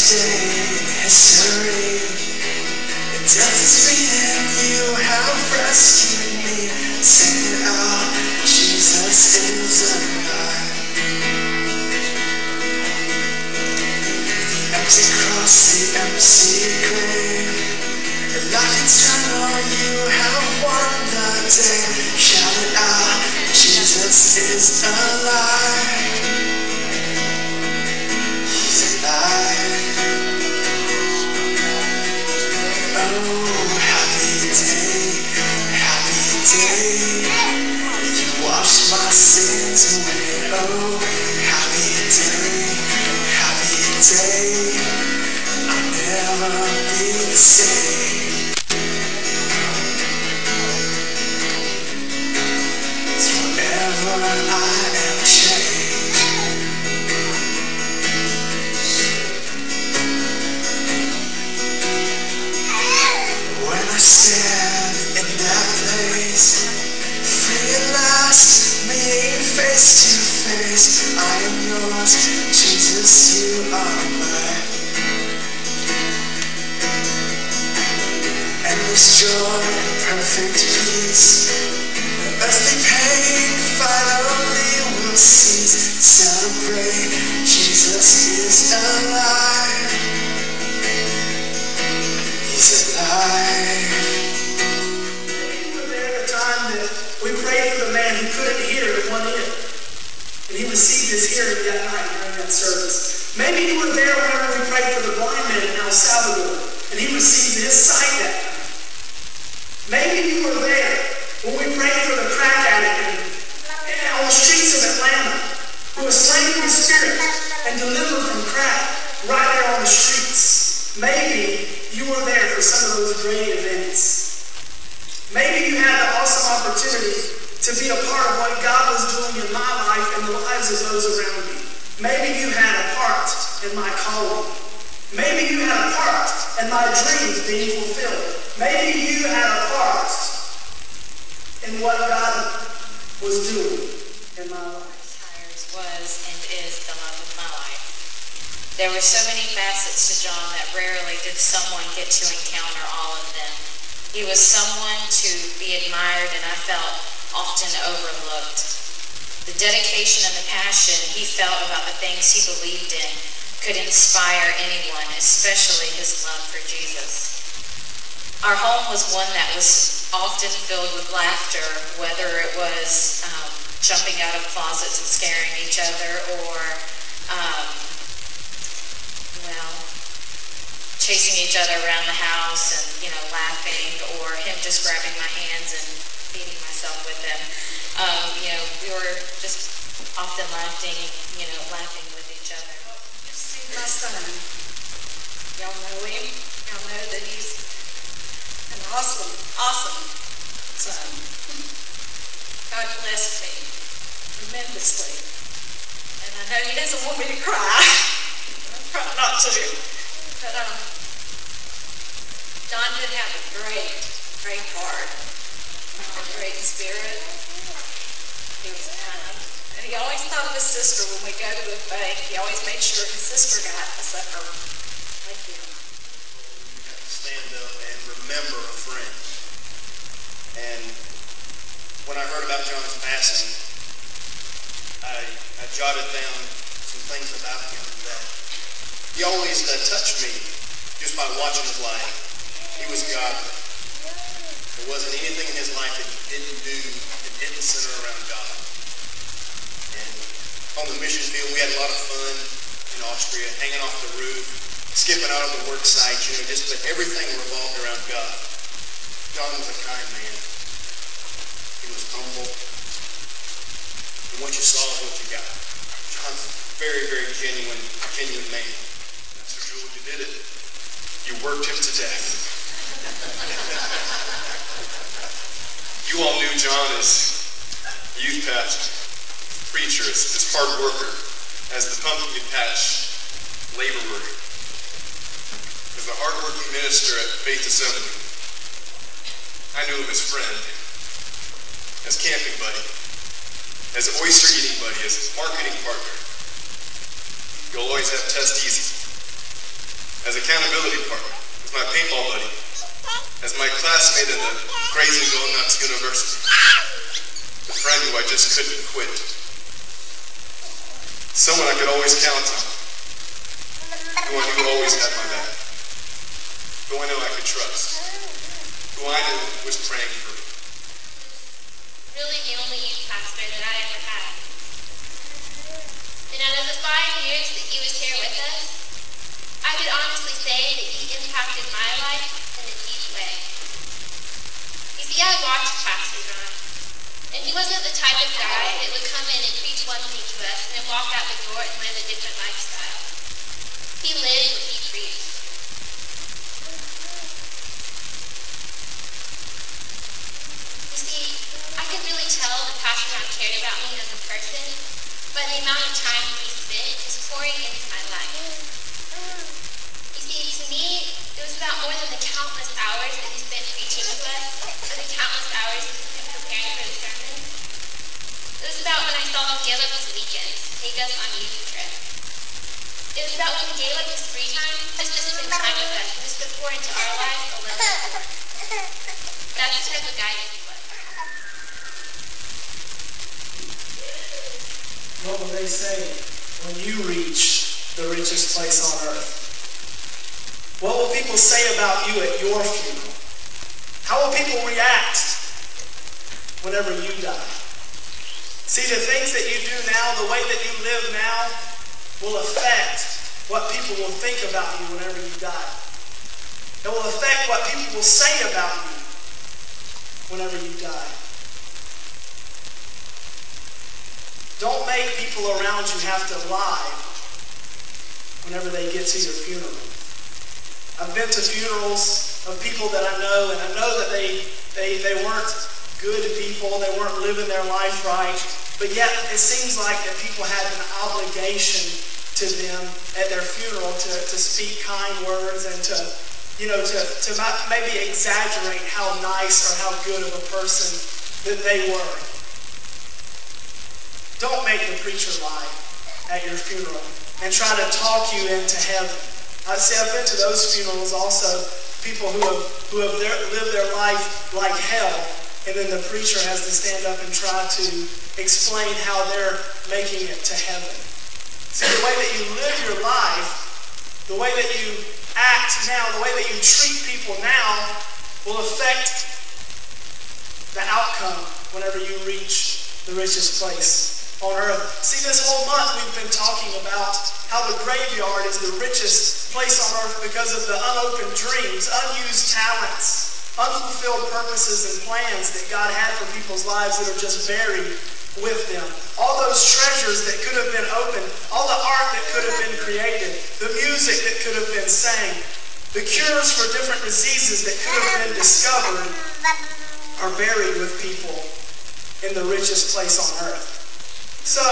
day in history. Death is beaten, you have rescued me. Sing it out, Jesus is alive. The empty cross, the empty grave, the life eternal, you have won the day. Shout it out, Jesus is alive. He's alive. Oh, happy day, you washed my sins away. Oh, happy day, I'll never be the same. It's forever I am changed. When I stand in that place, free at last, meeting face to face, I am yours, Jesus, you are mine. Endless joy and perfect peace, earthly pain finally will cease. Celebrate, Jesus is alive. He's alive. Maybe you were there at the time that we prayed for the man who couldn't hear in one ear, and he received his hearing that night during that service. Maybe you were there whenever we prayed for the blind man in El Salvador, and he received his sight that night. Maybe you were there when we prayed for the crack addict on the streets of Atlanta, who was slain in the spirit and delivered from crack right there on the streets. Maybe you were there for some of those great events. Maybe you had the awesome opportunity to be a part of what God was doing in my life and the lives of those around me. Maybe you had a part in my calling. Maybe you had a part in my dreams being fulfilled. Maybe you had a part in what God was doing in my life. Was and is the love of my life. There were so many facets to John that rarely did someone get to encounter all of them. He was someone to be admired, and I felt often overlooked. The dedication and the passion he felt about the things he believed in could inspire anyone, especially his love for Jesus. Our home was one that was often filled with laughter, whether it was jumping out of closets and scaring each other, or chasing each other around the house and laughing, or him just grabbing my hands and beating myself with them. We were just often laughing with each other. See my son. Y'all know him. Y'all know that he's an awesome son. God blessed me tremendously. And I know he doesn't want me to cry. I try not to. But Don did have a great heart. A great spirit. He was kind. And he always thought of his sister when we go to the bank. He always made sure his sister got a supper like him. You have to stand up and remember a friend. And when I heard about John's passing, I jotted down some things about him that he always touched me just by watching his life. He was godly. There wasn't anything in his life that he didn't do that didn't center around God. And on the mission field, we had a lot of fun in Austria, hanging off the roof, skipping out of the work site, but everything revolved around God. John was a kind man. He was humble. And what you saw is what you got. John's a very, very genuine man. Pastor Jewel, you did it. You worked him to death. You all knew John as youth pastor, preacher, as hard worker, as the pumpkin patch laborer, as the hard-working minister at Faith Assembly. I knew him as friend, as camping buddy, as oyster eating buddy, as marketing partner. You'll always have Test Easy. as accountability partner, as my paintball buddy, as my classmate in the crazy Go Nuts University, the friend who I just couldn't quit, someone I could always count on, who I knew always had my back, who I knew I could trust, who I knew was praying for me. Really the only youth pastor that I ever had. And out of the 5 years that he was here with us, I could honestly say that he impacted my life in a deep way. You see, I watched Pastor John, and he wasn't the type of guy that would come in and preach one thing to us and then walk out the door and live a different lifestyle. He lived what he preached. You see, I could really tell that Pastor John cared about me as a person, but the amount of time he spent just pouring into my life. You see, to me, it was about more than the countless hours that he spent preaching with us, or the countless hours he spent preparing for the sermons. It was about when I saw him give up his weekends, take us on youth trip. It was about when he gave up his free time just to spend time with us, just to pour into our lives a little bit more. That's the type of guy that he was. What will they say when you reach the richest place on earth? What will people say about you at your funeral? How will people react whenever you die? See, the things that you do now, the way that you live now, will affect what people will think about you whenever you die. It will affect what people will say about you whenever you die. Don't make people around you have to lie whenever they get to your funeral. I've been to funerals of people that I know, and I know that they weren't good people, they weren't living their life right, but yet it seems like that people had an obligation to them at their funeral to speak kind words and to maybe exaggerate how nice or how good of a person that they were. Don't make the preacher lie at your funeral and try to talk you into heaven. I've been to those funerals also, people who have lived their life like hell, and then the preacher has to stand up and try to explain how they're making it to heaven. See, the way that you live your life, the way that you act now, the way that you treat people now will affect the outcome whenever you reach the richest place on earth. See, this whole month we've been talking about how the graveyard is the richest place on earth because of the unopened dreams, unused talents, unfulfilled purposes and plans that God had for people's lives that are just buried with them. All those treasures that could have been opened, all the art that could have been created, the music that could have been sang, the cures for different diseases that could have been discovered are buried with people in the richest place on earth. So,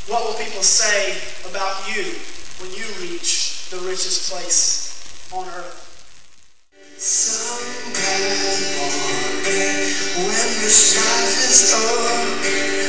what will people say about you when you reach the richest place on earth? Some bad morning when this life is over.